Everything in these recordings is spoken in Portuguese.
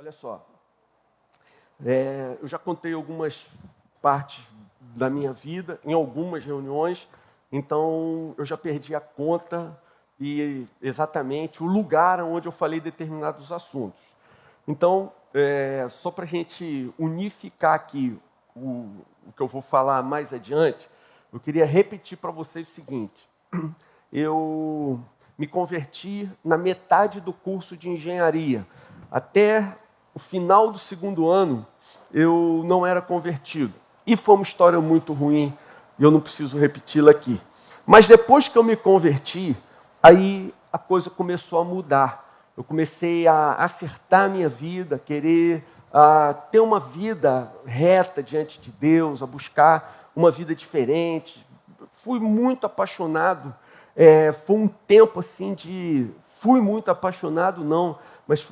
Olha só, eu já contei algumas partes da minha vida em algumas reuniões, então eu já perdi a conta e exatamente o lugar onde eu falei determinados assuntos. Então, só para a gente unificar aqui o que eu vou falar mais adiante, eu queria repetir para vocês o seguinte: eu me converti na metade do curso de engenharia. Até o final do segundo ano, eu não era convertido. E foi uma história muito ruim, e eu não preciso repeti-la aqui. Mas depois que eu me converti, aí a coisa começou a mudar. Eu comecei a acertar a minha vida, querer ter uma vida reta diante de Deus, a buscar uma vida diferente. Fui muito apaixonado. Foi um tempo assim de... Fui muito apaixonado, não, mas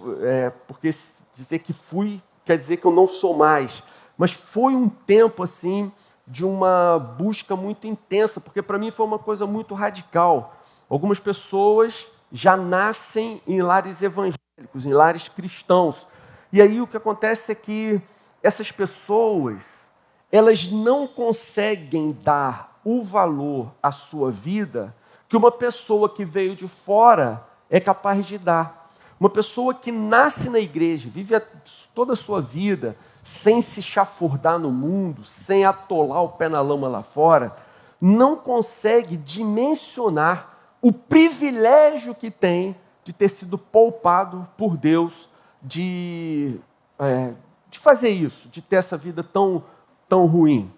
porque dizer que fui quer dizer que eu não sou mais. Mas foi um tempo assim de uma busca muito intensa, porque para mim foi uma coisa muito radical. Algumas pessoas já nascem em lares evangélicos, em lares cristãos. E aí o que acontece é que essas pessoas, elas não conseguem dar o valor à sua vida que uma pessoa que veio de fora é capaz de dar. Uma pessoa que nasce na igreja, vive toda a sua vida sem se chafurdar no mundo, sem atolar o pé na lama lá fora, não consegue dimensionar o privilégio que tem de ter sido poupado por Deus de fazer isso, de ter essa vida tão ruim.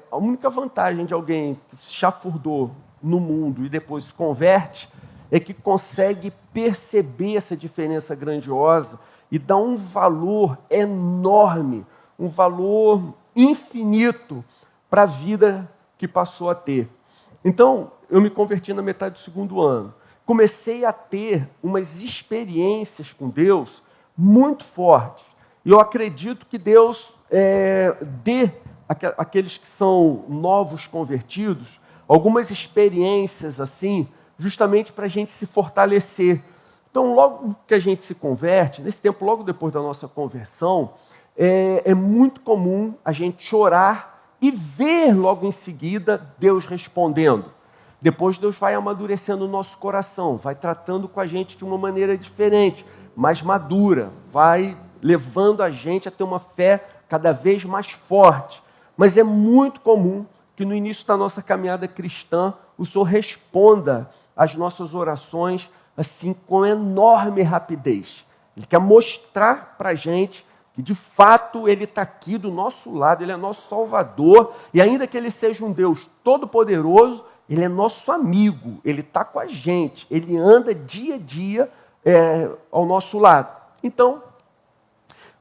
A única vantagem de alguém que se chafurdou no mundo e depois se converte é que consegue perceber essa diferença grandiosa e dar um valor enorme, um valor infinito para a vida que passou a ter. Então, eu me converti na metade do segundo ano. Comecei a ter umas experiências com Deus muito fortes. E eu acredito que Deus dê àqueles que são novos convertidos algumas experiências assim, justamente para a gente se fortalecer. Então, logo que a gente se converte, nesse tempo, logo depois da nossa conversão, é muito comum a gente orar e ver logo em seguida Deus respondendo. Depois Deus vai amadurecendo o nosso coração, vai tratando com a gente de uma maneira diferente, mais madura, vai levando a gente a ter uma fé cada vez mais forte. Mas é muito comum que no início da nossa caminhada cristã, o Senhor responda às nossas orações assim com enorme rapidez. Ele quer mostrar para a gente que de fato Ele está aqui do nosso lado, Ele é nosso Salvador, e ainda que Ele seja um Deus todo-poderoso, Ele é nosso amigo, Ele está com a gente, Ele anda dia a dia ao nosso lado. Então,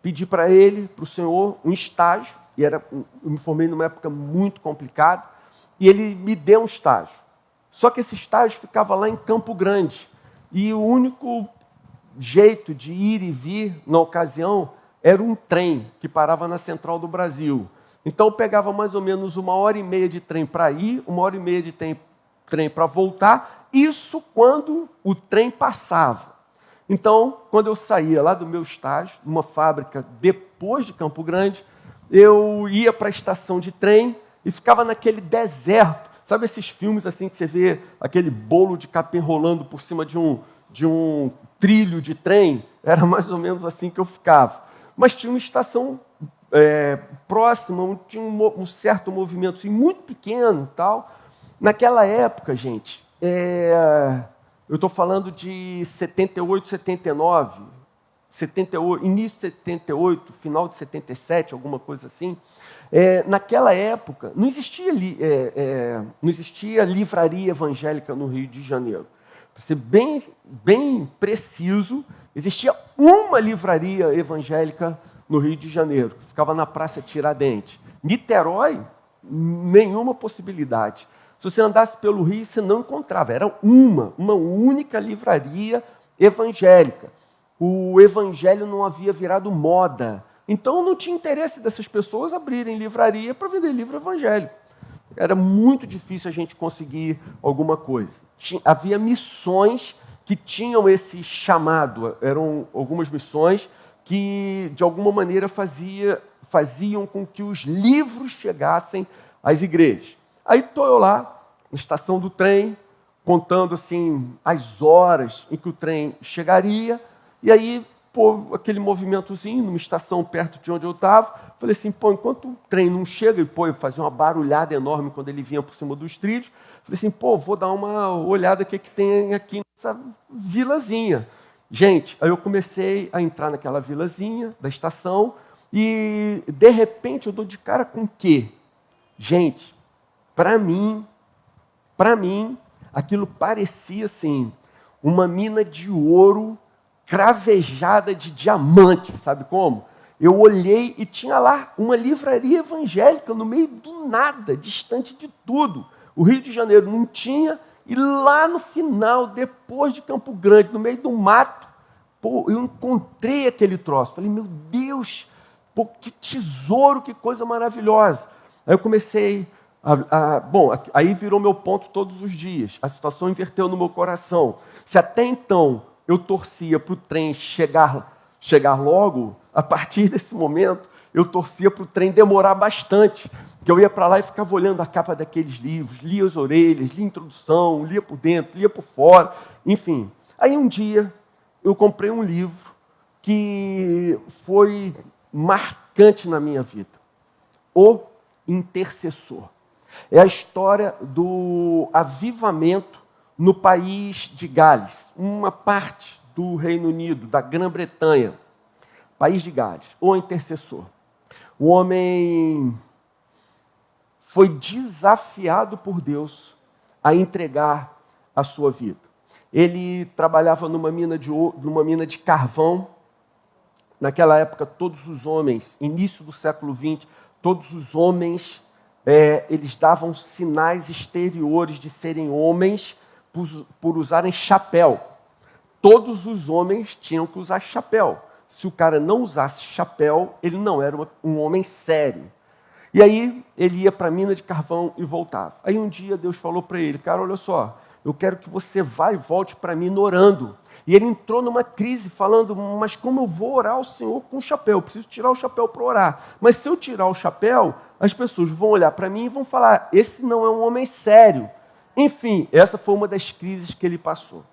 pedi para Ele, para o Senhor, um estágio, eu me formei numa época muito complicada, e Ele me deu um estágio. Só que esse estágio ficava lá em Campo Grande, e o único jeito de ir e vir, na ocasião, era um trem que parava na Central do Brasil. Então eu pegava mais ou menos 1h30 de trem para ir, 1h30 de trem para voltar, isso quando o trem passava. Então, quando eu saía lá do meu estágio, numa fábrica depois de Campo Grande, eu ia para a estação de trem e ficava naquele deserto. Sabe esses filmes assim que você vê aquele bolo de capim rolando por cima de um trilho de trem? Era mais ou menos assim que eu ficava. Mas tinha uma estação próxima, tinha um certo movimento assim, muito pequeno e tal. Naquela época, gente, eu estou falando de 78, 79, 78, início de 78, final de 77, alguma coisa assim. Naquela época, não existia livraria evangélica no Rio de Janeiro. Para ser bem preciso, existia uma livraria evangélica no Rio de Janeiro, que ficava na Praça Tiradentes. Niterói, nenhuma possibilidade. Se você andasse pelo Rio, você não encontrava. Era uma única livraria evangélica. O evangelho não havia virado moda. Então não tinha interesse dessas pessoas abrirem livraria para vender livro evangélico. Era muito difícil a gente conseguir alguma coisa. Havia missões que tinham esse chamado. Eram algumas missões que, de alguma maneira, faziam com que os livros chegassem às igrejas. Aí estou eu lá, na estação do trem, contando assim as horas em que o trem chegaria, e aí, aquele movimentozinho, numa estação perto de onde eu estava, falei assim, enquanto o trem não chega, e eu fazia uma barulhada enorme quando ele vinha por cima dos trilhos, falei assim, vou dar uma olhada o que tem aqui nessa vilazinha. Gente, aí eu comecei a entrar naquela vilazinha da estação, e de repente eu dou de cara com o quê? Gente, para mim, aquilo parecia assim, uma mina de ouro cravejada de diamante, sabe como? Eu olhei e tinha lá uma livraria evangélica no meio do nada, distante de tudo. O Rio de Janeiro não tinha, e lá no final, depois de Campo Grande, no meio do mato, eu encontrei aquele troço. Falei, meu Deus, que tesouro, que coisa maravilhosa. Aí eu comecei aí virou meu ponto todos os dias. A situação inverteu no meu coração. Se até então eu torcia para o trem chegar logo, a partir desse momento eu torcia para o trem demorar bastante. Que eu ia para lá e ficava olhando a capa daqueles livros, lia as orelhas, lia a introdução, lia por dentro, lia por fora, enfim. Aí um dia eu comprei um livro que foi marcante na minha vida. O Intercessor. É a história do avivamento no país de Gales, uma parte do Reino Unido, da Grã-Bretanha, país de Gales, o Intercessor. O homem foi desafiado por Deus a entregar a sua vida. Ele trabalhava numa mina de carvão. Naquela época, todos os homens, início do século XX, todos os homens, eles davam sinais exteriores de serem homens por usarem chapéu. Todos os homens tinham que usar chapéu. Se o cara não usasse chapéu, ele não era um homem sério. E aí, ele ia para a mina de carvão e voltava. Aí um dia Deus falou para ele, cara, olha só, eu quero que você vá e volte para mim orando. E ele entrou numa crise falando, mas como eu vou orar ao Senhor com o chapéu? Eu preciso tirar o chapéu para orar. Mas se eu tirar o chapéu, as pessoas vão olhar para mim e vão falar, esse não é um homem sério. Enfim, essa foi uma das crises que ele passou.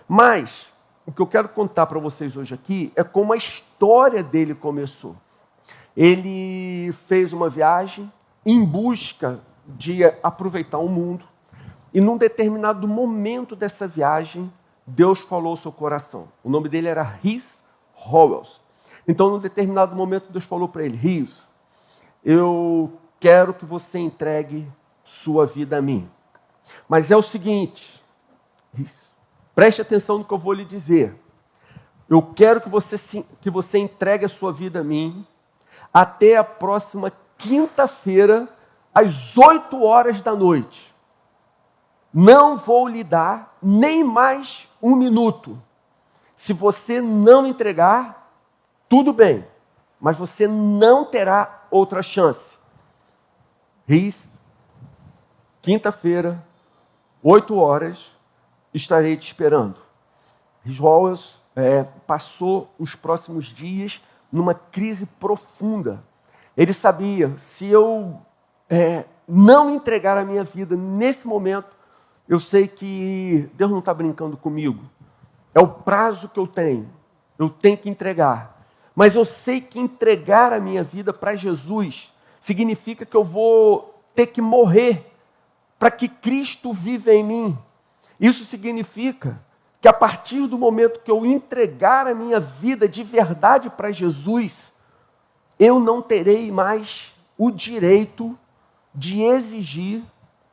Mas o que eu quero contar para vocês hoje aqui é como a história dele começou. Ele fez uma viagem em busca de aproveitar o mundo. E num determinado momento dessa viagem, Deus falou ao seu coração. O nome dele era Rhys Howells. Então, num determinado momento, Deus falou para ele, Rhys, eu quero que você entregue sua vida a mim. Mas é o seguinte, Rhys, preste atenção no que eu vou lhe dizer. Eu quero que você entregue a sua vida a mim até a próxima quinta-feira, às 8 horas da noite. Não vou lhe dar nem mais 1 minuto. Se você não entregar, tudo bem, mas você não terá outra chance. Rhys, quinta-feira, 8 horas, estarei te esperando. Rhys Howells passou os próximos dias numa crise profunda. Ele sabia, se eu não entregar a minha vida nesse momento, eu sei que Deus não está brincando comigo. É o prazo que eu tenho que entregar. Mas eu sei que entregar a minha vida para Jesus significa que eu vou ter que morrer para que Cristo viva em mim. Isso significa que a partir do momento que eu entregar a minha vida de verdade para Jesus, eu não terei mais o direito de exigir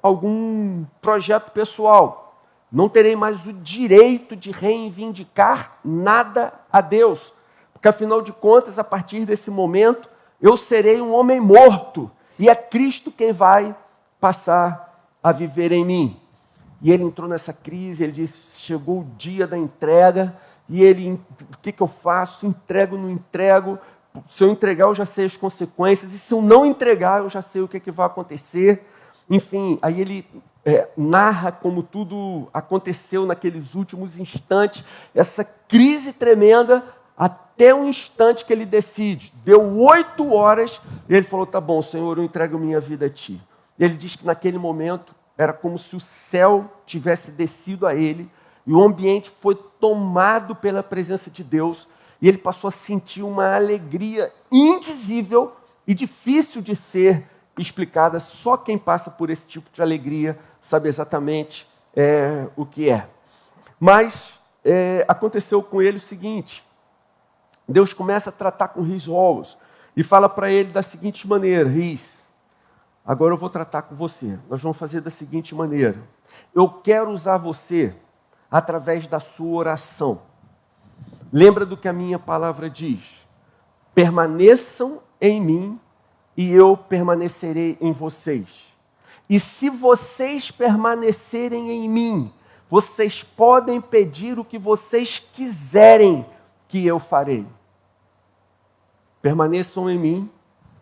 algum projeto pessoal. Não terei mais o direito de reivindicar nada a Deus. Porque, afinal de contas, a partir desse momento, eu serei um homem morto. E é Cristo quem vai passar a viver em mim. E ele entrou nessa crise, ele disse, chegou o dia da entrega, e ele, o que eu faço? Entrego, não entrego? Se eu entregar, eu já sei as consequências, e se eu não entregar, eu já sei o que vai acontecer. Enfim, aí ele narra como tudo aconteceu naqueles últimos instantes, essa crise tremenda, até até o instante que ele decide. Deu 8 horas e ele falou, tá bom, Senhor, eu entrego minha vida a Ti. Ele diz que naquele momento era como se o céu tivesse descido a ele e o ambiente foi tomado pela presença de Deus e ele passou a sentir uma alegria indizível e difícil de ser explicada. Só quem passa por esse tipo de alegria sabe exatamente o que é. Mas aconteceu com ele o seguinte, Deus começa a tratar com Rhys Hollis e fala para ele da seguinte maneira, Rhys, agora eu vou tratar com você. Nós vamos fazer da seguinte maneira. Eu quero usar você através da sua oração. Lembra do que a minha palavra diz? Permaneçam em mim e eu permanecerei em vocês. E se vocês permanecerem em mim, vocês podem pedir o que vocês quiserem que eu farei. Permaneçam em mim,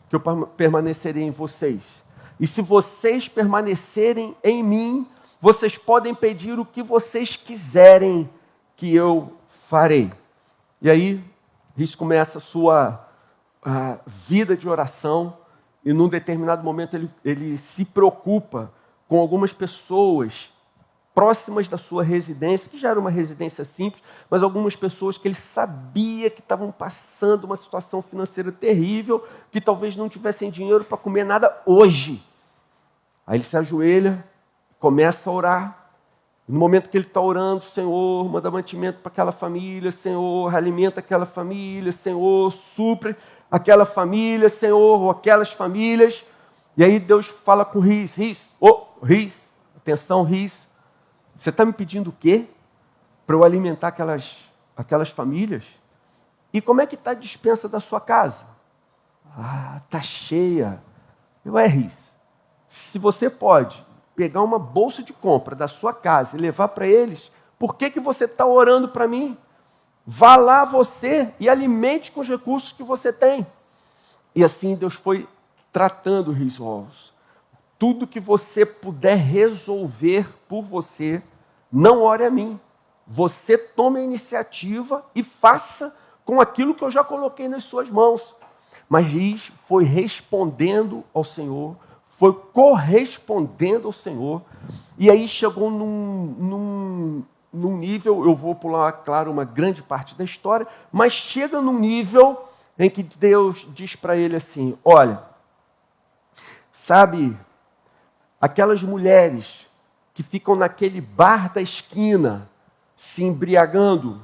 que eu permanecerei em vocês. E se vocês permanecerem em mim, vocês podem pedir o que vocês quiserem que eu farei. E aí, Rhys começa a sua vida de oração e num determinado momento ele se preocupa com algumas pessoas próximas da sua residência, que já era uma residência simples, mas algumas pessoas que ele sabia que estavam passando uma situação financeira terrível, que talvez não tivessem dinheiro para comer nada hoje. Aí ele se ajoelha, começa a orar. No momento que ele está orando, Senhor, manda mantimento para aquela família, Senhor, alimenta aquela família, Senhor, supre aquela família, Senhor, ou aquelas famílias. E aí Deus fala com Rhys, Rhys, atenção, Rhys, você está me pedindo o quê? Para eu alimentar aquelas famílias? E como é que está a despensa da sua casa? Está cheia. Rhys, se você pode pegar uma bolsa de compra da sua casa e levar para eles, por que você está orando para mim? Vá lá você e alimente com os recursos que você tem. E assim Deus foi tratando Rhys Hollis. Tudo que você puder resolver por você, não ore a mim. Você tome a iniciativa e faça com aquilo que eu já coloquei nas suas mãos. Mas Rhys foi respondendo ao Senhor, foi correspondendo ao Senhor, e aí chegou num nível, eu vou pular, claro, uma grande parte da história, mas chega num nível em que Deus diz para ele assim, olha, sabe, aquelas mulheres que ficam naquele bar da esquina, se embriagando,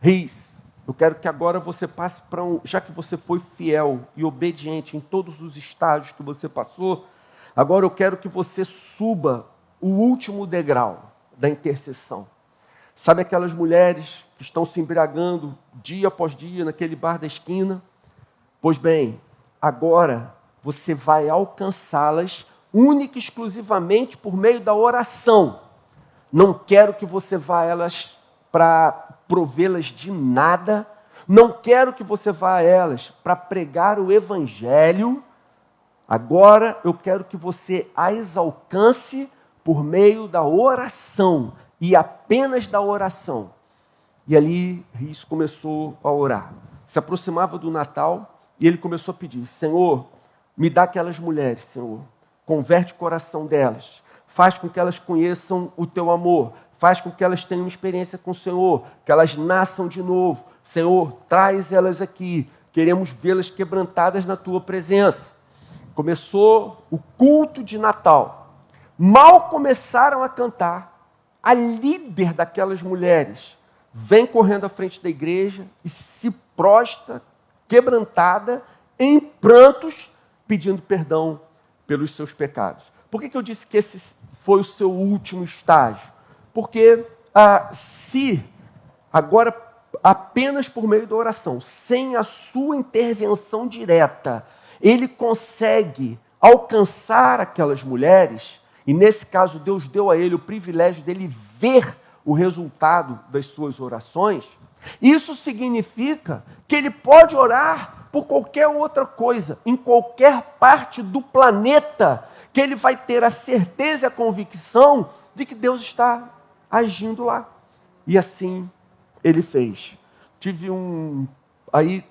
Rhys, eu quero que agora você passe para já que você foi fiel e obediente em todos os estágios que você passou, agora eu quero que você suba o último degrau da intercessão. Sabe aquelas mulheres que estão se embriagando dia após dia naquele bar da esquina? Pois bem, agora você vai alcançá-las única e exclusivamente por meio da oração. Não quero que você vá a elas para provê-las de nada. Não quero que você vá a elas para pregar o evangelho. Agora eu quero que você as alcance por meio da oração e apenas da oração. E ali Rhys começou a orar. Se aproximava do Natal e ele começou a pedir, Senhor, me dá aquelas mulheres, Senhor. Converte o coração delas. Faz com que elas conheçam o teu amor. Faz com que elas tenham uma experiência com o Senhor, que elas nasçam de novo. Senhor, traz elas aqui. Queremos vê-las quebrantadas na tua presença. Começou o culto de Natal. Mal começaram a cantar, a líder daquelas mulheres vem correndo à frente da igreja e se prostra, quebrantada, em prantos, pedindo perdão pelos seus pecados. Por que eu disse que esse foi o seu último estágio? Porque se agora apenas por meio da oração, sem a sua intervenção direta, ele consegue alcançar aquelas mulheres, e nesse caso Deus deu a ele o privilégio dele ver o resultado das suas orações, isso significa que ele pode orar por qualquer outra coisa, em qualquer parte do planeta, que ele vai ter a certeza e a convicção de que Deus está agindo lá. E assim ele fez. Aí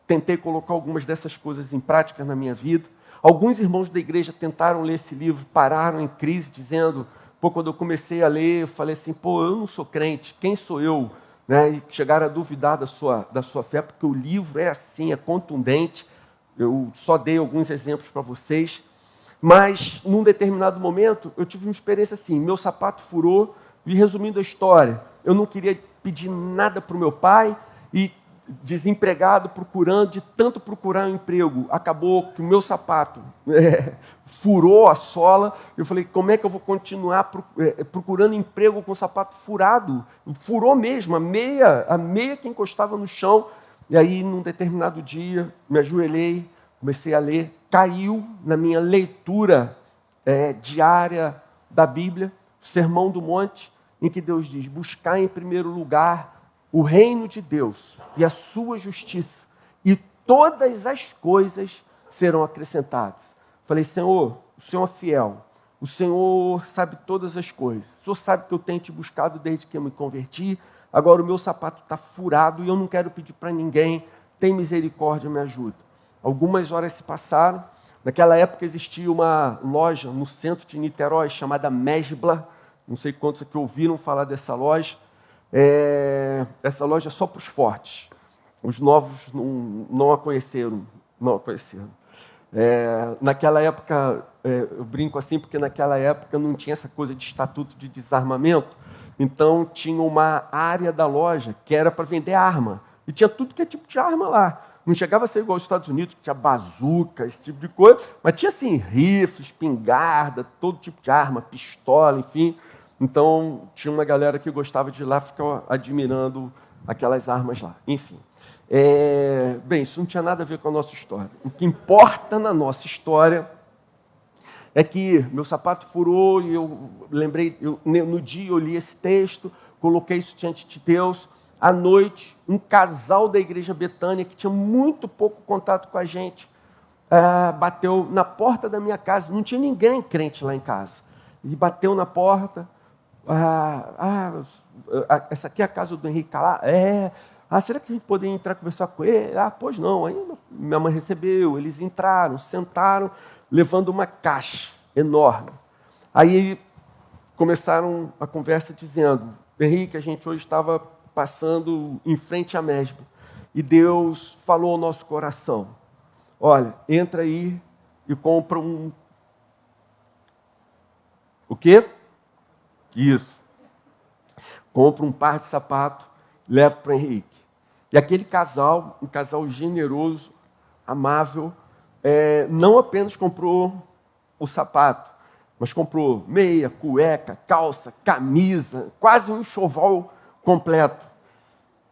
tentei colocar algumas dessas coisas em prática na minha vida. Alguns irmãos da igreja tentaram ler esse livro, pararam em crise, dizendo, quando eu comecei a ler, eu falei assim, eu não sou crente, quem sou eu? Né? E chegaram a duvidar da sua fé, porque o livro é assim, é contundente. Eu só dei alguns exemplos para vocês. Mas, num determinado momento, eu tive uma experiência assim, meu sapato furou, e resumindo a história, eu não queria pedir nada para o meu pai, e desempregado, de tanto procurar um emprego, acabou que o meu sapato furou a sola. Eu falei, como é que eu vou continuar procurando emprego com o sapato furado? Furou mesmo, a meia que encostava no chão. E aí, num determinado dia, me ajoelhei, comecei a ler, caiu na minha leitura diária da Bíblia, o Sermão do Monte, em que Deus diz, buscar em primeiro lugar o reino de Deus e a sua justiça, e todas as coisas serão acrescentadas. Falei, Senhor, o Senhor é fiel, o Senhor sabe todas as coisas, o Senhor sabe que eu tenho te buscado desde que eu me converti, agora o meu sapato está furado e eu não quero pedir para ninguém, tem misericórdia, me ajuda. Algumas horas se passaram, naquela época existia uma loja no centro de Niterói chamada Mesbla, não sei quantos aqui ouviram falar dessa loja. Essa loja é só para os fortes. Os novos não a conheceram. Naquela época, eu brinco assim, porque naquela época não tinha essa coisa de estatuto de desarmamento. Então, tinha uma área da loja que era para vender arma. E tinha tudo que é tipo de arma lá. Não chegava a ser igual aos Estados Unidos, que tinha bazuca, esse tipo de coisa. Mas tinha, assim, rifle, espingarda, todo tipo de arma, pistola, enfim. Então, tinha uma galera que gostava de ir lá ficar admirando aquelas armas lá. Enfim. Bem, isso não tinha nada a ver com a nossa história. O que importa na nossa história é que meu sapato furou e eu lembrei, no dia eu li esse texto, coloquei isso diante de Deus. À noite, um casal da Igreja Betânia, que tinha muito pouco contato com a gente, bateu na porta da minha casa. Não tinha ninguém crente lá em casa. E bateu na porta. Essa aqui é a casa do Henrique Calá? Será que a gente poderia entrar e conversar com ele? Pois não. Aí minha mãe recebeu, eles entraram, sentaram, levando uma caixa enorme. Aí começaram a conversa dizendo, Henrique, a gente hoje estava passando em frente à Mesbla, e Deus falou ao nosso coração, olha, entra aí e compra um... O quê? Isso. Compra um par de sapato, leva para o Henrique. E aquele casal, um casal generoso, amável, não apenas comprou o sapato, mas comprou meia, cueca, calça, camisa, quase um enxoval completo.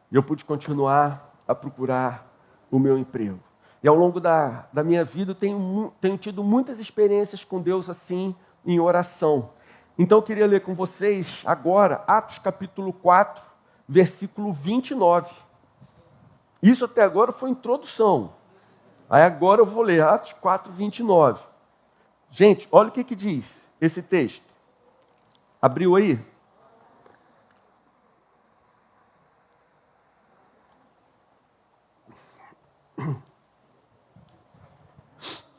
E eu pude continuar a procurar o meu emprego. E ao longo da minha vida, eu tenho tido muitas experiências com Deus assim, em oração. Então, eu queria ler com vocês agora, Atos capítulo 4, versículo 29. Isso até agora foi introdução. Aí agora eu vou ler Atos 4, 29. Gente, olha o que diz esse texto. Abriu aí?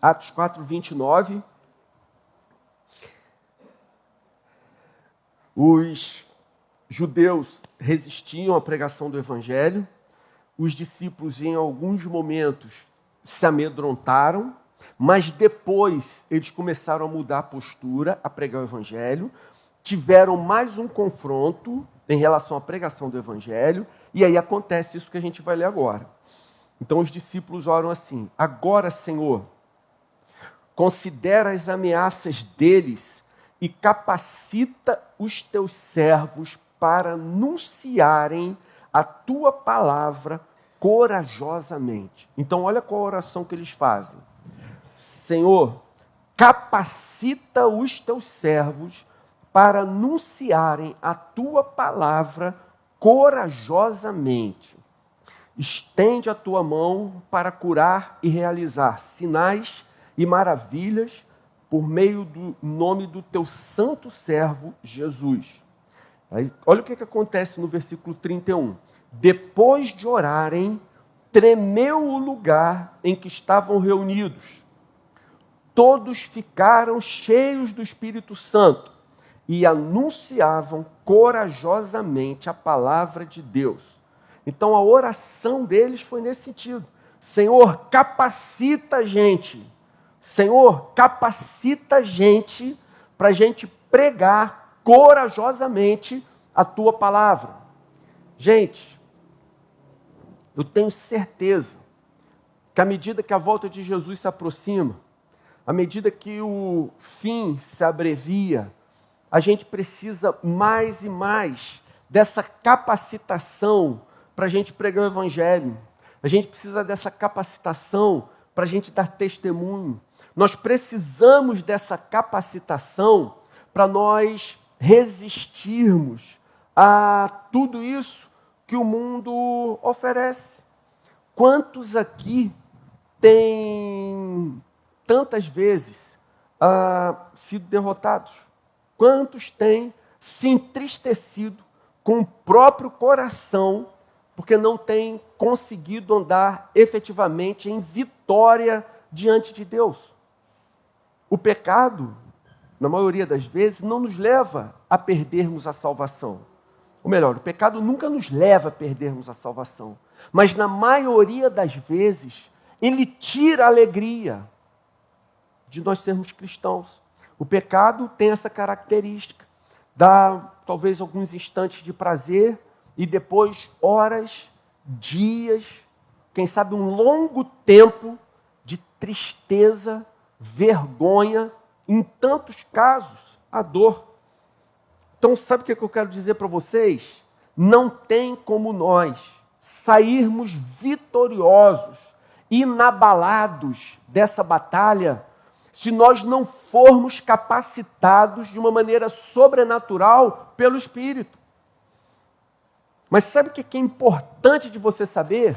Atos 4, 29. Os judeus resistiam à pregação do Evangelho. Os discípulos, em alguns momentos, se amedrontaram, mas depois eles começaram a mudar a postura, a pregar o Evangelho. Tiveram mais um confronto em relação à pregação do Evangelho, e aí acontece isso que a gente vai ler agora. Então os discípulos oram assim, agora, Senhor, considera as ameaças deles e capacita os teus servos para anunciarem a tua palavra corajosamente. Então, olha qual a oração que eles fazem. Senhor, capacita os teus servos para anunciarem a tua palavra corajosamente. Estende a tua mão para curar e realizar sinais e maravilhas por meio do nome do teu santo servo Jesus. Aí, olha o que acontece no versículo 31. Depois de orarem, tremeu o lugar em que estavam reunidos. Todos ficaram cheios do Espírito Santo e anunciavam corajosamente a palavra de Deus. Então a oração deles foi nesse sentido. Senhor, capacita a gente. Senhor, capacita a gente para a gente pregar corajosamente a tua palavra. Gente, eu tenho certeza que à medida que a volta de Jesus se aproxima, à medida que o fim se abrevia, a gente precisa mais e mais dessa capacitação para a gente pregar o Evangelho. A gente precisa dessa capacitação para a gente dar testemunho. Nós precisamos dessa capacitação para nós resistirmos a tudo isso que o mundo oferece. Quantos aqui têm tantas vezes sido derrotados? Quantos têm se entristecido com o próprio coração porque não têm conseguido andar efetivamente em vitória diante de Deus? O pecado, na maioria das vezes, não nos leva a perdermos a salvação. Ou melhor, o pecado nunca nos leva a perdermos a salvação. Mas na maioria das vezes, ele tira a alegria de nós sermos cristãos. O pecado tem essa característica. Dá talvez alguns instantes de prazer e depois horas, dias, quem sabe um longo tempo de tristeza, vergonha, em tantos casos, a dor. Então, sabe o que eu quero dizer para vocês? Não tem como nós sairmos vitoriosos, inabalados dessa batalha, se nós não formos capacitados de uma maneira sobrenatural pelo Espírito. Mas sabe o que é importante de você saber?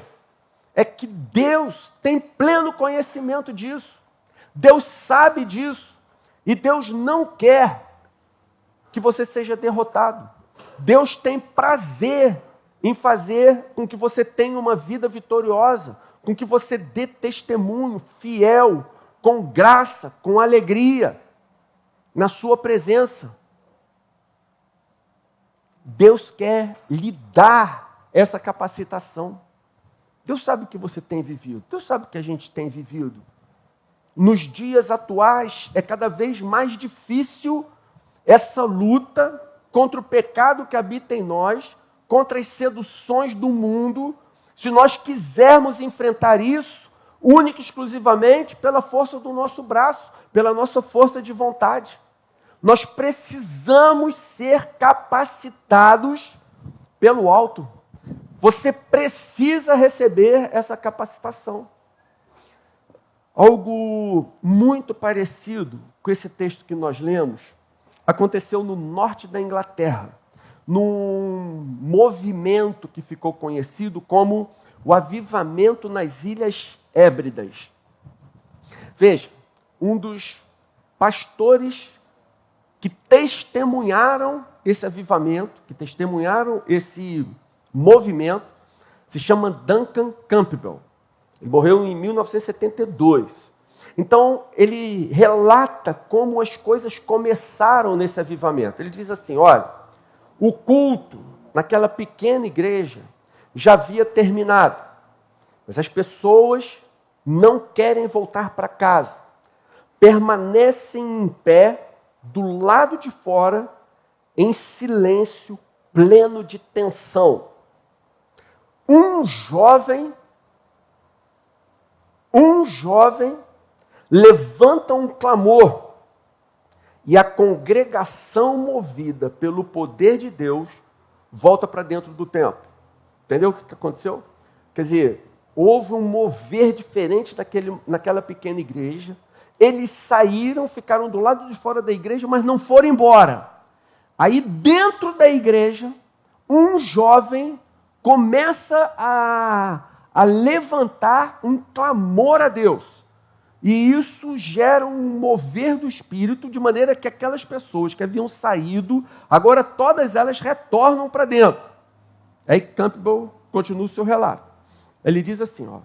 É que Deus tem pleno conhecimento disso. Deus sabe disso. E Deus não quer que você seja derrotado. Deus tem prazer em fazer com que você tenha uma vida vitoriosa, com que você dê testemunho fiel, com graça, com alegria, na sua presença. Deus quer lhe dar essa capacitação. Deus sabe o que você tem vivido. Deus sabe o que a gente tem vivido. Nos dias atuais, é cada vez mais difícil essa luta contra o pecado que habita em nós, contra as seduções do mundo, se nós quisermos enfrentar isso, única e exclusivamente pela força do nosso braço, pela nossa força de vontade. Nós precisamos ser capacitados pelo alto. Você precisa receber essa capacitação. Algo muito parecido com esse texto que nós lemos aconteceu no norte da Inglaterra, num movimento que ficou conhecido como o avivamento nas Ilhas Hébridas. Veja, um dos pastores que testemunharam esse avivamento, que testemunharam esse movimento, se chama Duncan Campbell. Ele morreu em 1972. Então, ele relata como as coisas começaram nesse avivamento. Ele diz assim, olha, o culto naquela pequena igreja já havia terminado, mas as pessoas não querem voltar para casa. Permanecem em pé do lado de fora, em silêncio, pleno de tensão. Um jovem levanta um clamor e a congregação, movida pelo poder de Deus, volta para dentro do templo. Entendeu o que aconteceu? Quer dizer, houve um mover diferente naquela pequena igreja. Eles saíram, ficaram do lado de fora da igreja, mas não foram embora. Aí dentro da igreja, um jovem começa a levantar um clamor a Deus. E isso gera um mover do Espírito, de maneira que aquelas pessoas que haviam saído, agora todas elas retornam para dentro. Aí Campbell continua o seu relato. Ele diz assim, ó,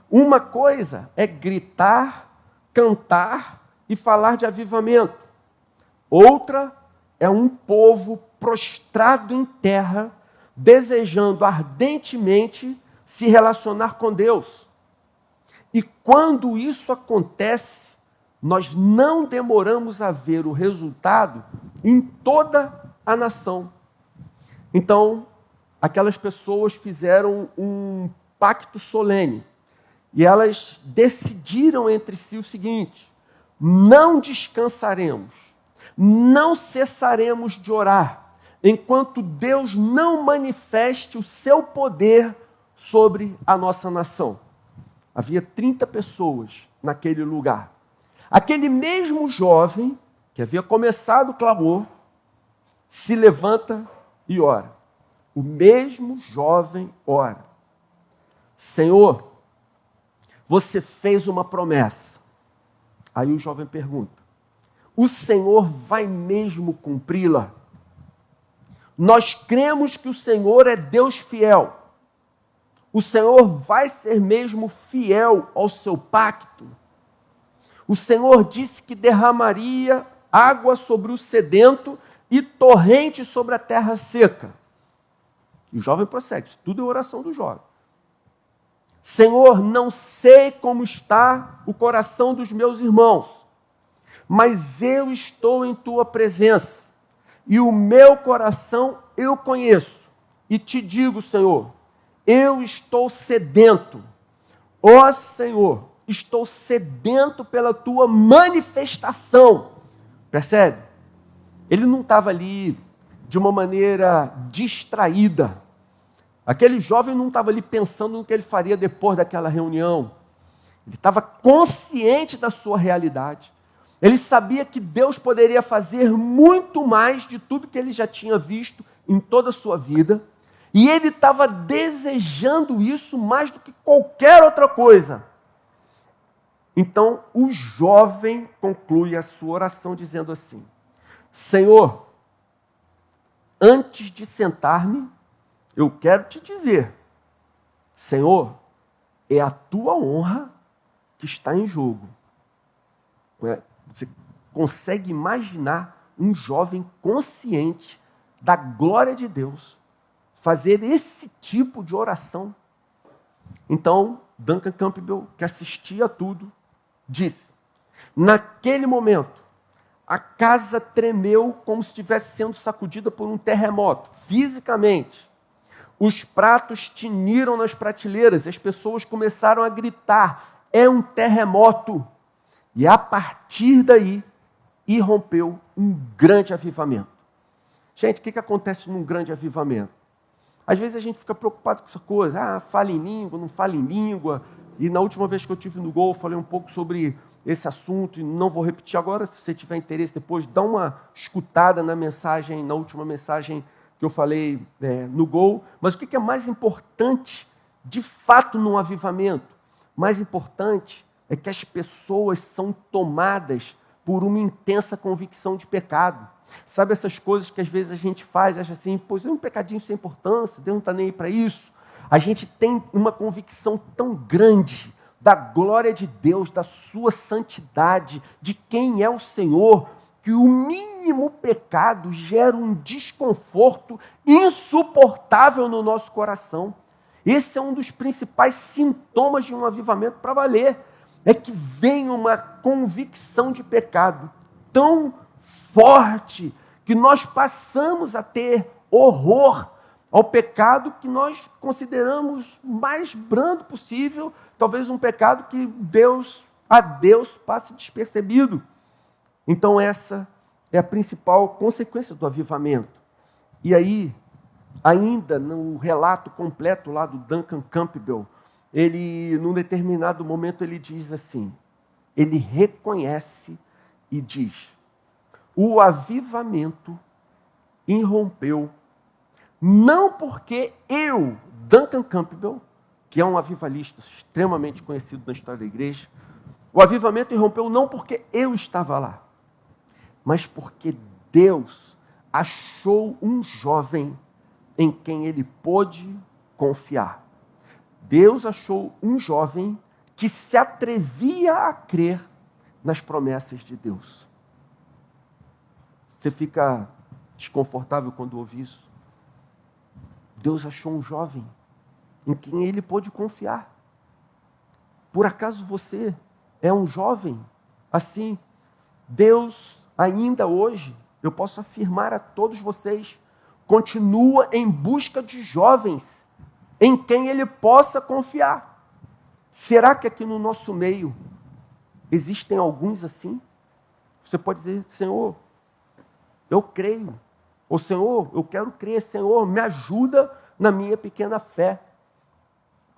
uma coisa é gritar, cantar e falar de avivamento. Outra é um povo prostrado em terra, desejando ardentemente se relacionar com Deus. E quando isso acontece, nós não demoramos a ver o resultado em toda a nação. Então, aquelas pessoas fizeram um pacto solene e elas decidiram entre si o seguinte: não descansaremos, não cessaremos de orar, enquanto Deus não manifeste o seu poder sobre a nossa nação. Havia 30 pessoas naquele lugar. Aquele mesmo jovem, que havia começado o clamor, se levanta e ora. O mesmo jovem ora. Senhor, você fez uma promessa. Aí o jovem pergunta, o Senhor vai mesmo cumpri-la? Nós cremos que o Senhor é Deus fiel. O Senhor vai ser mesmo fiel ao seu pacto. O Senhor disse que derramaria água sobre o sedento e torrente sobre a terra seca. E o jovem prossegue, isso tudo é oração do jovem. Senhor, não sei como está o coração dos meus irmãos, mas eu estou em tua presença, e o meu coração eu conheço, e te digo, Senhor, eu estou sedento. Ó Senhor, estou sedento pela tua manifestação. Percebe? Ele não estava ali de uma maneira distraída. Aquele jovem não estava ali pensando no que ele faria depois daquela reunião. Ele estava consciente da sua realidade. Ele sabia que Deus poderia fazer muito mais de tudo que ele já tinha visto em toda a sua vida. E ele estava desejando isso mais do que qualquer outra coisa. Então, o jovem conclui a sua oração dizendo assim: Senhor, antes de sentar-me, eu quero te dizer, Senhor, é a tua honra que está em jogo. Você consegue imaginar um jovem consciente da glória de Deus fazer esse tipo de oração? Então, Duncan Campbell, que assistia a tudo, disse, naquele momento, a casa tremeu como se estivesse sendo sacudida por um terremoto, fisicamente. Os pratos tiniram nas prateleiras, as pessoas começaram a gritar, é um terremoto. E a partir daí, irrompeu um grande avivamento. Gente, o que acontece num grande avivamento? Às vezes a gente fica preocupado com essa coisa, fala em língua, não fala em língua. E na última vez que eu estive no Gol, eu falei um pouco sobre esse assunto, e não vou repetir agora. Se você tiver interesse depois, dá uma escutada na mensagem, na última mensagem que eu falei no Gol. Mas o que é mais importante, de fato, num avivamento? Mais importante é que as pessoas são tomadas por uma intensa convicção de pecado. Sabe essas coisas que às vezes a gente faz, acha assim, pois é um pecadinho sem importância, Deus não está nem aí para isso. A gente tem uma convicção tão grande da glória de Deus, da sua santidade, de quem é o Senhor, que o mínimo pecado gera um desconforto insuportável no nosso coração. Esse é um dos principais sintomas de um avivamento para valer. É que vem uma convicção de pecado tão forte que nós passamos a ter horror ao pecado que nós consideramos mais brando possível, talvez um pecado que a Deus passe despercebido. Então essa é a principal consequência do avivamento. E aí, ainda no relato completo lá do Duncan Campbell, ele, num determinado momento, ele diz assim, ele reconhece e diz, o avivamento irrompeu, não porque eu, Duncan Campbell, que é um avivalista extremamente conhecido na história da igreja, o avivamento irrompeu não porque eu estava lá, mas porque Deus achou um jovem em quem ele pôde confiar. Deus achou um jovem que se atrevia a crer nas promessas de Deus. Você fica desconfortável quando ouve isso? Deus achou um jovem em quem ele pôde confiar. Por acaso você é um jovem assim? Deus, ainda hoje, eu posso afirmar a todos vocês, continua em busca de jovens em quem ele possa confiar. Será que aqui no nosso meio existem alguns assim? Você pode dizer, Senhor, eu creio. Ou Senhor, eu quero crer. Senhor, me ajuda na minha pequena fé.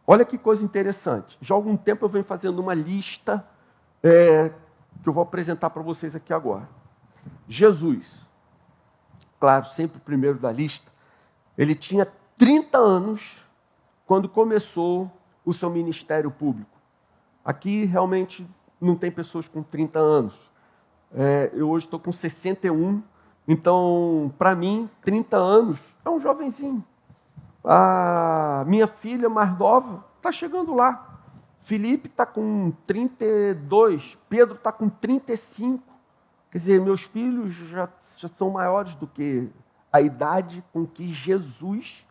Olha que coisa interessante. Já há algum tempo eu venho fazendo uma lista que eu vou apresentar para vocês aqui agora. Jesus, claro, sempre o primeiro da lista, ele tinha 30 anos quando começou o seu ministério público. Aqui realmente não tem pessoas com 30 anos. Eu hoje estou com 61, então, para mim, 30 anos é um jovenzinho. A minha filha mais nova está chegando lá. Felipe está com 32, Pedro está com 35. Quer dizer, meus filhos já são maiores do que a idade com que Jesus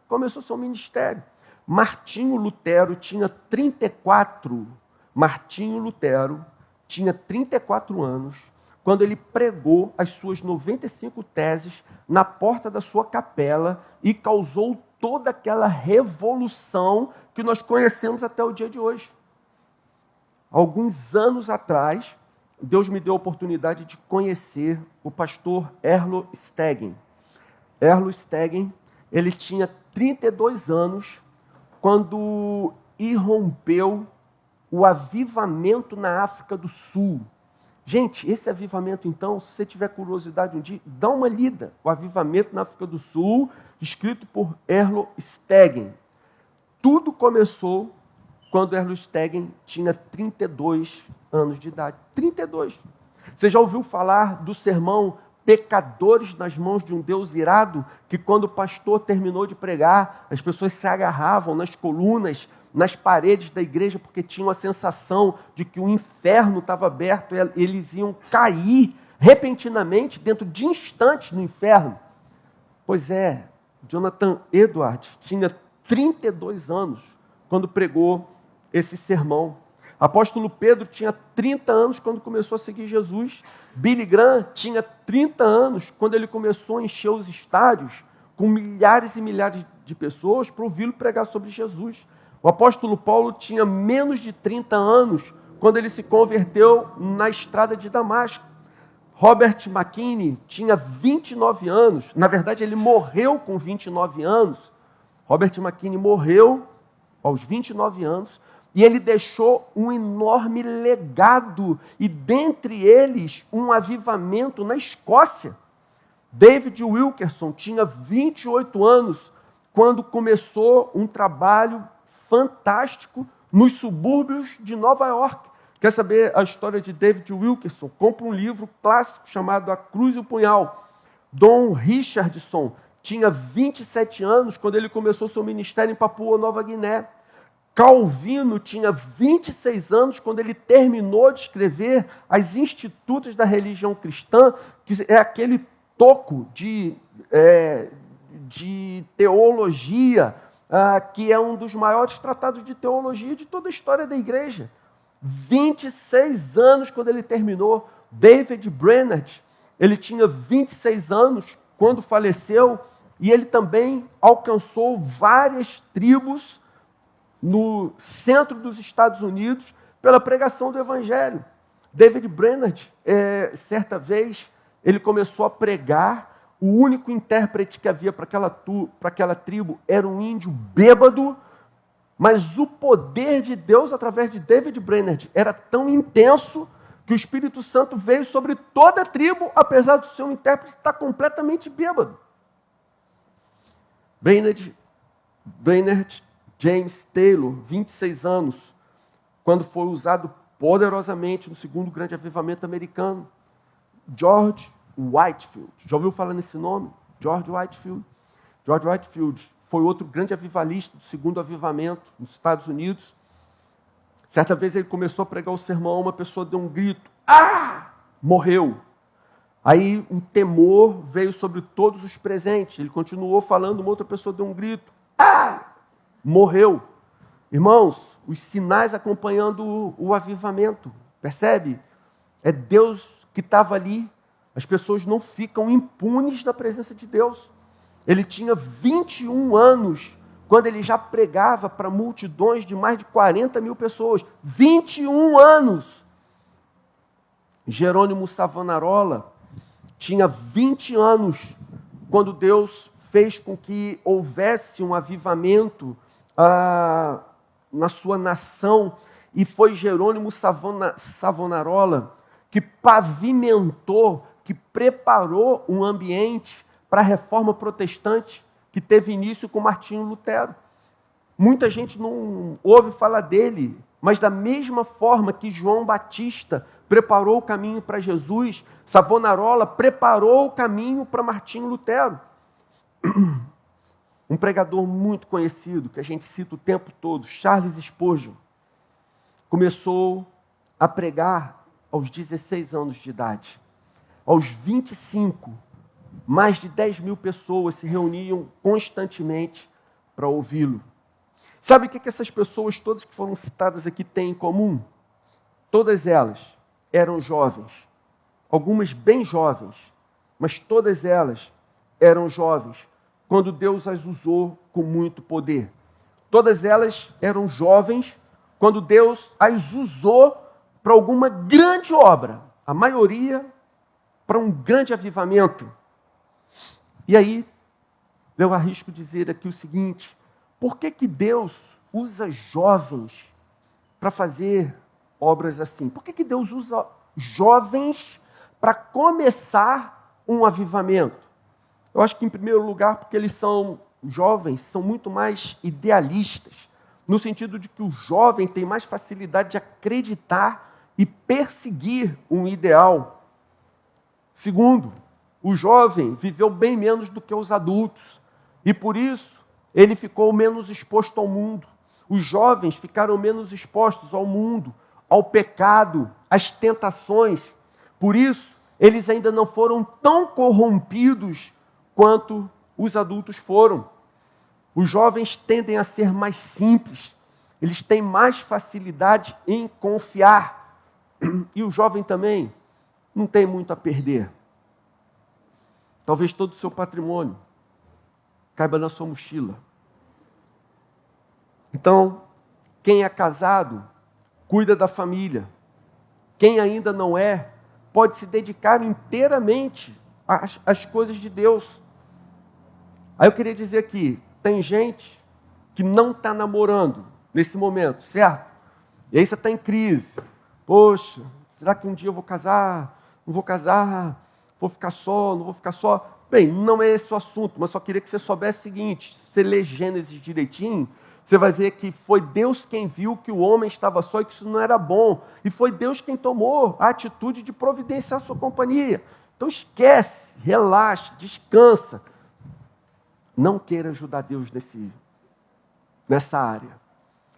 começou seu ministério. Martinho Lutero tinha 34. Martinho Lutero tinha 34 anos quando ele pregou as suas 95 teses na porta da sua capela e causou toda aquela revolução que nós conhecemos até o dia de hoje. Alguns anos atrás, Deus me deu a oportunidade de conhecer o pastor Erlo Stegen. Erlo Stegen, ele tinha 32 anos quando irrompeu o avivamento na África do Sul. Gente, esse avivamento, então, se você tiver curiosidade um dia, dá uma lida. O avivamento na África do Sul, escrito por Erlo Stegen. Tudo começou quando Erlo Stegen tinha 32 anos de idade. 32. Você já ouviu falar do sermão Pecadores nas mãos de um Deus irado? Que quando o pastor terminou de pregar, as pessoas se agarravam nas colunas, nas paredes da igreja, porque tinham a sensação de que o inferno estava aberto e eles iam cair repentinamente, dentro de instantes, no inferno. Pois é, Jonathan Edwards tinha 32 anos quando pregou esse sermão. Apóstolo Pedro tinha 30 anos quando começou a seguir Jesus. Billy Graham tinha 30 anos quando ele começou a encher os estádios com milhares e milhares de pessoas para ouvi-lo pregar sobre Jesus. O apóstolo Paulo tinha menos de 30 anos quando ele se converteu na estrada de Damasco. Robert McKinney tinha 29 anos. Na verdade, ele morreu com 29 anos. Robert McKinney morreu aos 29 anos e ele deixou um enorme legado e, dentre eles, um avivamento na Escócia. David Wilkerson tinha 28 anos quando começou um trabalho fantástico nos subúrbios de Nova York. Quer saber a história de David Wilkerson? Compra um livro clássico chamado A Cruz e o Punhal. Don Richardson tinha 27 anos quando ele começou seu ministério em Papua Nova Guiné. Calvino tinha 26 anos quando ele terminou de escrever as Institutas da Religião Cristã, que é aquele toco de teologia, que é um dos maiores tratados de teologia de toda a história da igreja. 26 anos quando ele terminou. David Brainerd, ele tinha 26 anos quando faleceu, e ele também alcançou várias tribos no centro dos Estados Unidos pela pregação do Evangelho. David Brainerd, certa vez, ele começou a pregar. O único intérprete que havia para aquela tribo era um índio bêbado, mas o poder de Deus através de David Brainerd era tão intenso que o Espírito Santo veio sobre toda a tribo, apesar do seu intérprete estar completamente bêbado. Brainerd James Taylor, 26 anos, quando foi usado poderosamente no segundo grande avivamento americano. George Whitefield, já ouviu falar nesse nome? George Whitefield. George Whitefield foi outro grande avivalista do segundo avivamento nos Estados Unidos. Certa vez ele começou a pregar o sermão, uma pessoa deu um grito, morreu. Aí um temor veio sobre todos os presentes. Ele continuou falando, uma outra pessoa deu um grito, morreu. Irmãos, os sinais acompanhando o avivamento, percebe? É Deus que estava ali. As pessoas não ficam impunes na presença de Deus. Ele tinha 21 anos, quando ele já pregava para multidões de mais de 40 mil pessoas. 21 anos! Jerônimo Savonarola tinha 20 anos, quando Deus fez com que houvesse um avivamento na sua nação, e foi Jerônimo Savonarola que pavimentou, que preparou um ambiente para a reforma protestante que teve início com Martinho Lutero. Muita gente não ouve falar dele, mas da mesma forma que João Batista preparou o caminho para Jesus, Savonarola preparou o caminho para Martinho Lutero. Um pregador muito conhecido, que a gente cita o tempo todo, Charles Spurgeon, começou a pregar aos 16 anos de idade. Aos 25, mais de 10 mil pessoas se reuniam constantemente para ouvi-lo. Sabe o que essas pessoas todas que foram citadas aqui têm em comum? Todas elas eram jovens, algumas bem jovens, mas todas elas eram jovens quando Deus as usou com muito poder. Todas elas eram jovens quando Deus as usou para alguma grande obra, a maioria para um grande avivamento. E aí, eu arrisco dizer aqui o seguinte: por que Deus usa jovens para fazer obras assim? Por que Deus usa jovens para começar um avivamento? Eu acho que, em primeiro lugar, porque eles são jovens, são muito mais idealistas, no sentido de que o jovem tem mais facilidade de acreditar e perseguir um ideal. Segundo, o jovem viveu bem menos do que os adultos, e por isso ele ficou menos exposto ao mundo. Os jovens ficaram menos expostos ao mundo, ao pecado, às tentações. Por isso, eles ainda não foram tão corrompidos quanto os adultos foram. Os jovens tendem a ser mais simples, eles têm mais facilidade em confiar. E o jovem também não tem muito a perder. Talvez todo o seu patrimônio caiba na sua mochila. Então, quem é casado, cuida da família. Quem ainda não é, pode se dedicar inteiramente às coisas de Deus. Aí eu queria dizer aqui, tem gente que não está namorando nesse momento, certo? E aí você está em crise. Poxa, será que um dia eu vou casar? Não vou casar? Vou ficar só? Não vou ficar só? Bem, não é esse o assunto, mas só queria que você soubesse o seguinte: se você ler Gênesis direitinho, você vai ver que foi Deus quem viu que o homem estava só e que isso não era bom. E foi Deus quem tomou a atitude de providenciar a sua companhia. Então esquece, relaxa, descansa. Não queira ajudar Deus nessa área.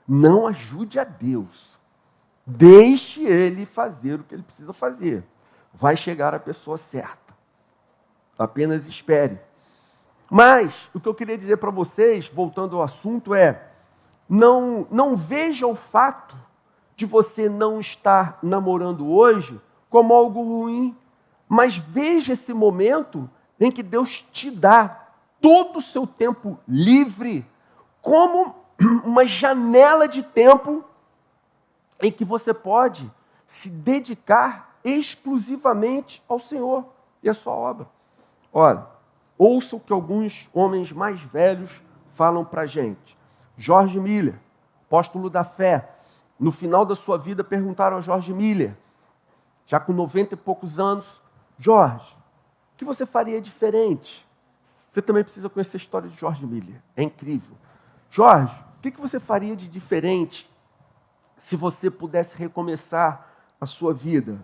Não ajude a Deus. Deixe Ele fazer o que Ele precisa fazer. Vai chegar a pessoa certa. Apenas espere. Mas o que eu queria dizer para vocês, voltando ao assunto, não veja o fato de você não estar namorando hoje como algo ruim, mas veja esse momento em que Deus te dá todo o seu tempo livre como uma janela de tempo em que você pode se dedicar exclusivamente ao Senhor e à sua obra. Olha, ouça o que alguns homens mais velhos falam para a gente. George Miller, apóstolo da fé, no final da sua vida perguntaram a George Miller, já com 90 e poucos anos: George, o que você faria diferente? Você também precisa conhecer a história de George Miller, é incrível. George, o que você faria de diferente se você pudesse recomeçar a sua vida?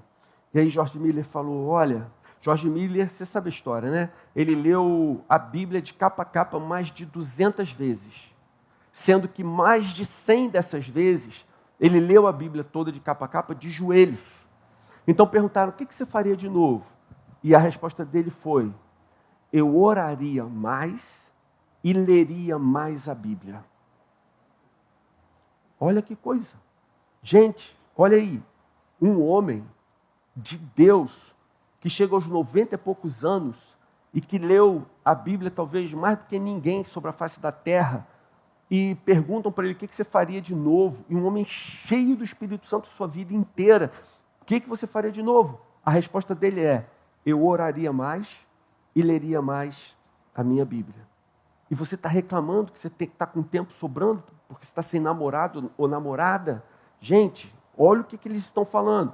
E aí George Miller falou: olha, George Miller, você sabe a história, né? Ele leu a Bíblia de capa a capa mais de 200 vezes, sendo que mais de 100 dessas vezes ele leu a Bíblia toda de capa a capa de joelhos. Então perguntaram, o que você faria de novo? E a resposta dele foi, eu oraria mais e leria mais a Bíblia. Olha que coisa. Gente, olha aí, um homem de Deus que chega aos 90 e poucos anos e que leu a Bíblia talvez mais do que ninguém sobre a face da terra e perguntam para ele o que você faria de novo, e um homem cheio do Espírito Santo sua vida inteira, o que você faria de novo? A resposta dele é, eu oraria mais e leria mais a minha Bíblia. E você está reclamando que você tem que estar com tempo sobrando porque você está sem namorado ou namorada? Gente, olha o que eles estão falando.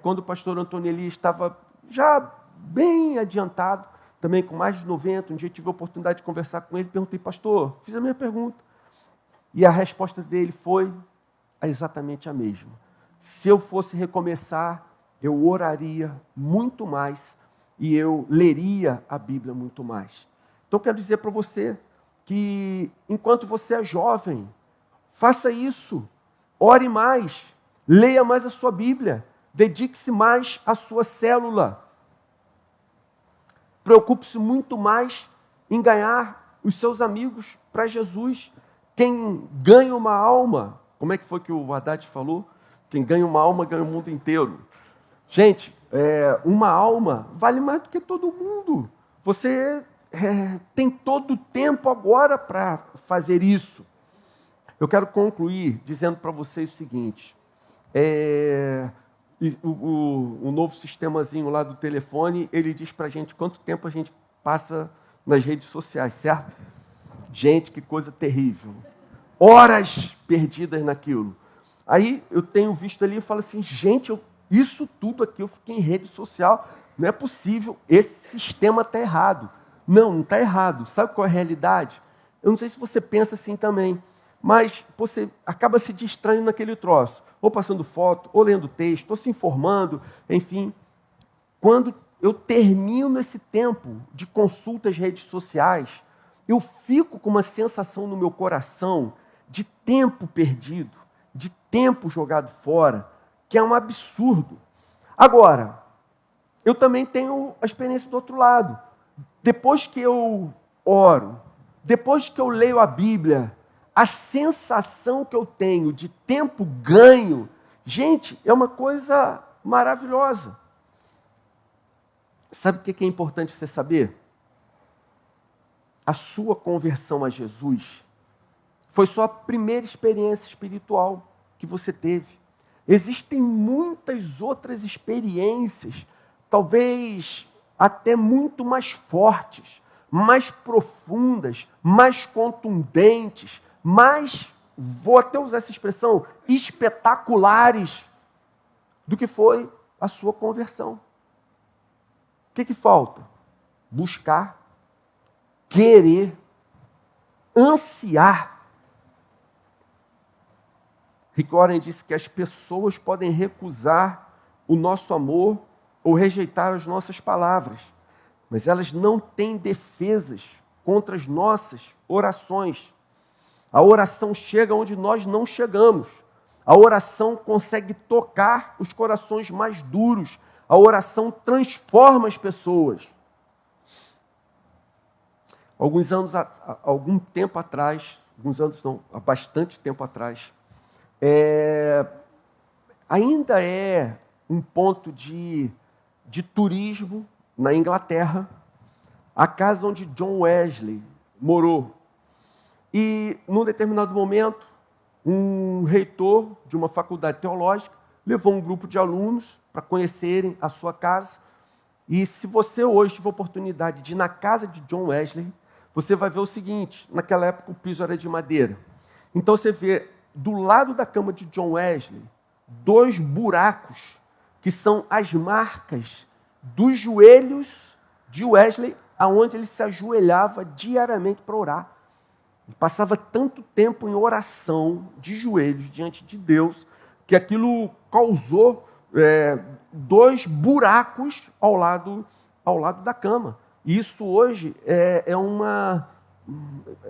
Quando o pastor Antônio Elias estava já bem adiantado, também com mais de 90, um dia eu tive a oportunidade de conversar com ele, perguntei, pastor, fiz a minha pergunta. E a resposta dele foi exatamente a mesma. Se eu fosse recomeçar, eu oraria muito mais e eu leria a Bíblia muito mais. Então, quero dizer para você que, enquanto você é jovem, faça isso. Ore mais, leia mais a sua Bíblia, dedique-se mais à sua célula. Preocupe-se muito mais em ganhar os seus amigos para Jesus. Quem ganha uma alma, como é que foi que o Haddad falou? Quem ganha uma alma ganha o mundo inteiro. Gente, uma alma vale mais do que todo mundo. Você tem todo o tempo agora para fazer isso. Eu quero concluir dizendo para vocês o seguinte. O novo sistemazinho lá do telefone, ele diz para a gente quanto tempo a gente passa nas redes sociais, certo? Gente, que coisa terrível. Horas perdidas naquilo. Aí eu tenho visto ali e falo assim, gente, isso tudo aqui eu fiquei em rede social, não é possível, esse sistema está errado. Não está errado. Sabe qual é a realidade? Eu não sei se você pensa assim também, mas você acaba se distraindo naquele troço, ou passando foto, ou lendo texto, ou se informando, enfim. Quando eu termino esse tempo de consulta às redes sociais, eu fico com uma sensação no meu coração de tempo perdido, de tempo jogado fora, que é um absurdo. Agora, eu também tenho a experiência do outro lado. Depois que eu oro, depois que eu leio a Bíblia, a sensação que eu tenho de tempo ganho, gente, é uma coisa maravilhosa. Sabe o que é importante você saber? A sua conversão a Jesus foi só a primeira experiência espiritual que você teve. Existem muitas outras experiências, talvez até muito mais fortes, mais profundas, mais contundentes, mais, vou até usar essa expressão, espetaculares do que foi a sua conversão. O que falta? Buscar, querer, ansiar. Rick Warren disse que as pessoas podem recusar o nosso amor ou rejeitar as nossas palavras, mas elas não têm defesas contra as nossas orações. A oração chega onde nós não chegamos. A oração consegue tocar os corações mais duros. A oração transforma as pessoas. Algum tempo atrás, há bastante tempo atrás, ainda é um ponto de turismo na Inglaterra, a casa onde John Wesley morou. E, num determinado momento, um reitor de uma faculdade teológica levou um grupo de alunos para conhecerem a sua casa. E se você hoje tiver a oportunidade de ir na casa de John Wesley, você vai ver o seguinte, naquela época o piso era de madeira. Então você vê, do lado da cama de John Wesley, 2 buracos, que são as marcas dos joelhos de Wesley, aonde ele se ajoelhava diariamente para orar. Ele passava tanto tempo em oração, de joelhos, diante de Deus, que aquilo causou 2 buracos ao lado da cama. E isso hoje é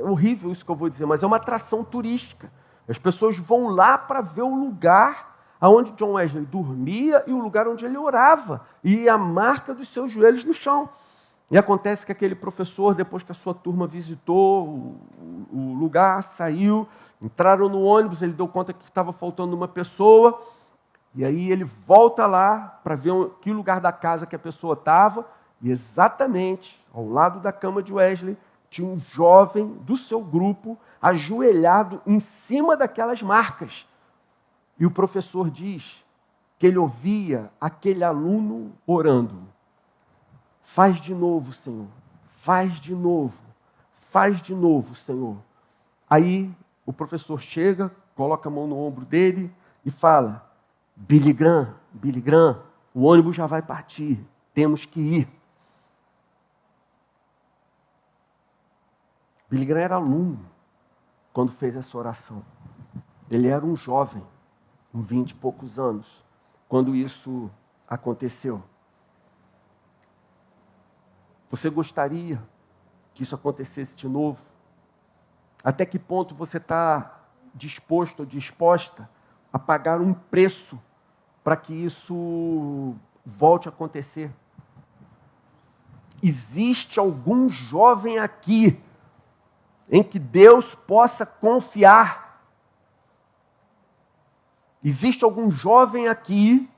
horrível isso que eu vou dizer, mas é uma atração turística. As pessoas vão lá para ver o lugar onde John Wesley dormia e o lugar onde ele orava, e a marca dos seus joelhos no chão. E acontece que aquele professor, depois que a sua turma visitou o lugar, saiu, entraram no ônibus, ele deu conta que estava faltando uma pessoa, e aí ele volta lá para ver que lugar da casa que a pessoa estava, e exatamente ao lado da cama de Wesley tinha um jovem do seu grupo ajoelhado em cima daquelas marcas. E o professor diz que ele ouvia aquele aluno orando: faz de novo, Senhor, faz de novo, Senhor. Aí o professor chega, coloca a mão no ombro dele e fala: Billy Graham, o ônibus já vai partir, temos que ir. Billy Graham era aluno quando fez essa oração. Ele era um jovem, com 20 e poucos anos, quando isso aconteceu. Você gostaria que isso acontecesse de novo? Até que ponto você está disposto ou disposta a pagar um preço para que isso volte a acontecer? Existe algum jovem aqui em que Deus possa confiar? Existe algum jovem aqui,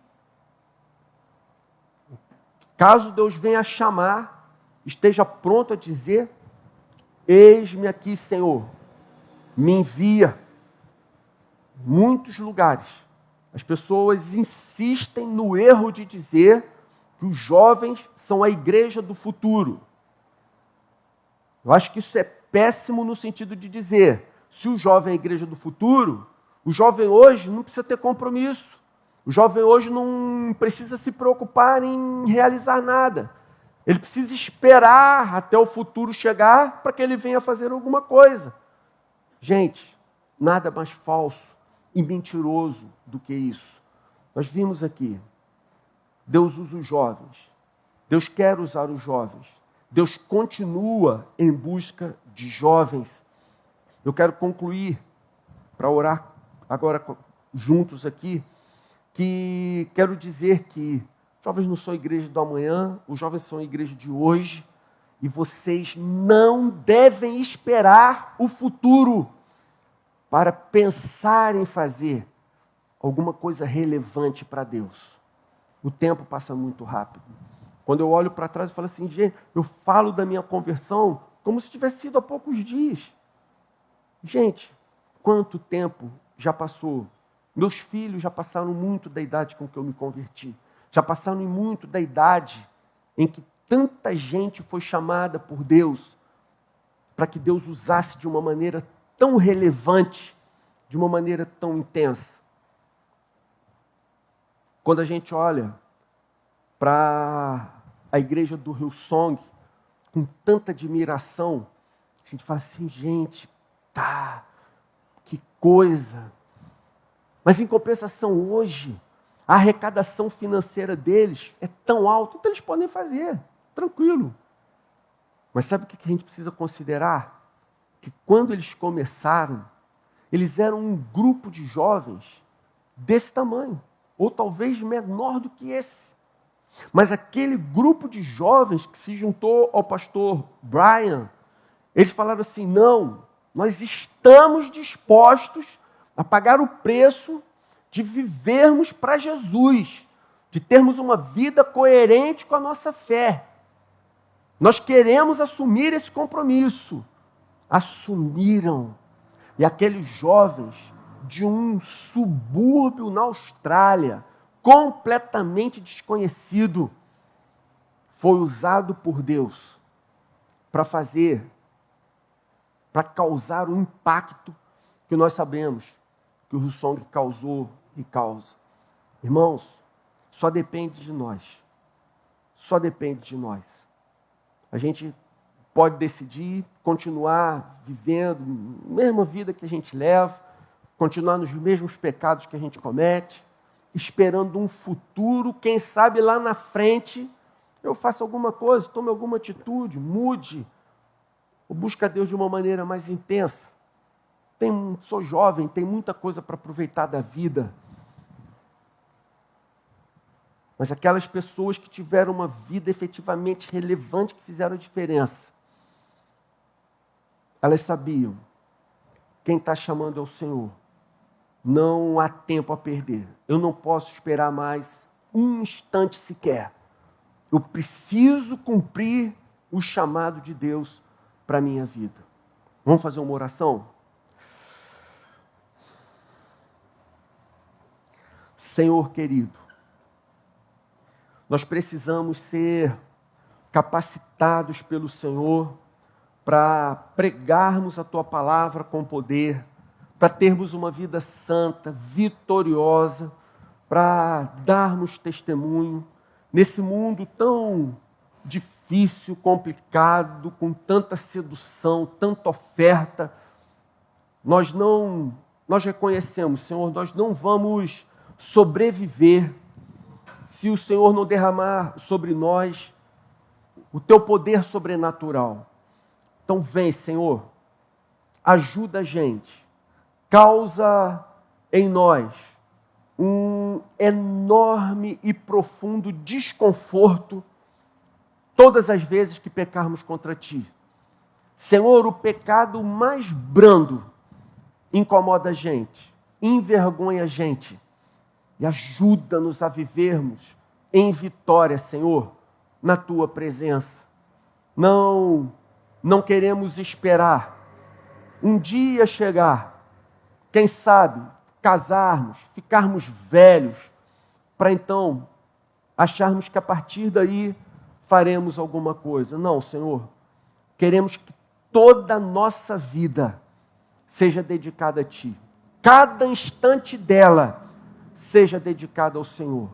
caso Deus venha chamar, esteja pronto a dizer: eis-me aqui, Senhor, me envia. Muitos lugares, as pessoas insistem no erro de dizer que os jovens são a igreja do futuro. Eu acho que isso é péssimo no sentido de dizer, se o jovem é a igreja do futuro, o jovem hoje não precisa ter compromisso. O jovem hoje não precisa se preocupar em realizar nada. Ele precisa esperar até o futuro chegar para que ele venha fazer alguma coisa. Gente, nada mais falso e mentiroso do que isso. Nós vimos aqui, Deus usa os jovens. Deus quer usar os jovens. Deus continua em busca de jovens. Eu quero concluir, para orar agora juntos aqui, que quero dizer que jovens não são igreja do amanhã, os jovens são a igreja de hoje, e vocês não devem esperar o futuro para pensar em fazer alguma coisa relevante para Deus. O tempo passa muito rápido. Quando eu olho para trás e falo assim, gente, eu falo da minha conversão como se tivesse sido há poucos dias. Gente, quanto tempo já passou? Meus filhos já passaram muito da idade com que eu me converti. Já passaram muito da idade em que tanta gente foi chamada por Deus para que Deus usasse de uma maneira tão relevante, de uma maneira tão intensa. Quando a gente olha para a igreja do Hillsong, com tanta admiração, a gente fala assim, gente, que coisa. Mas em compensação hoje, a arrecadação financeira deles é tão alta, então eles podem fazer, tranquilo. Mas sabe o que a gente precisa considerar? Que quando eles começaram, eles eram um grupo de jovens desse tamanho, ou talvez menor do que esse. Mas aquele grupo de jovens que se juntou ao pastor Brian, eles falaram assim, não, nós estamos dispostos a pagar o preço de vivermos para Jesus, de termos uma vida coerente com a nossa fé. Nós queremos assumir esse compromisso. Assumiram. E aqueles jovens de um subúrbio na Austrália, completamente desconhecido, foi usado por Deus para causar um impacto que nós sabemos que o Hillsong causou e causa. Irmãos, só depende de nós. Só depende de nós. A gente pode decidir continuar vivendo a mesma vida que a gente leva, continuar nos mesmos pecados que a gente comete, esperando um futuro, quem sabe lá na frente eu faça alguma coisa, tome alguma atitude, mude, ou busque a Deus de uma maneira mais intensa. Sou jovem, tem muita coisa para aproveitar da vida. Mas aquelas pessoas que tiveram uma vida efetivamente relevante, que fizeram a diferença, elas sabiam, quem está chamando é o Senhor. Não há tempo a perder. Eu não posso esperar mais um instante sequer. Eu preciso cumprir o chamado de Deus para a minha vida. Vamos fazer uma oração? Senhor querido, nós precisamos ser capacitados pelo Senhor para pregarmos a Tua palavra com poder, para termos uma vida santa, vitoriosa, para darmos testemunho nesse mundo tão difícil, complicado, com tanta sedução, tanta oferta. Nós reconhecemos, Senhor, nós não vamos sobreviver se o Senhor não derramar sobre nós o Teu poder sobrenatural. Então vem, Senhor, ajuda a gente, causa em nós um enorme e profundo desconforto todas as vezes que pecarmos contra Ti. Senhor, o pecado mais brando incomoda a gente, envergonha a gente e ajuda-nos a vivermos em vitória, Senhor, na Tua presença. Não queremos esperar um dia chegar, quem sabe, casarmos, ficarmos velhos, para então acharmos que a partir daí faremos alguma coisa. Não, Senhor, queremos que toda a nossa vida seja dedicada a Ti. Cada instante dela seja dedicada ao Senhor.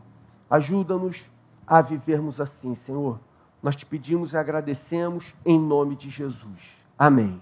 Ajuda-nos a vivermos assim, Senhor. Nós Te pedimos e agradecemos em nome de Jesus. Amém.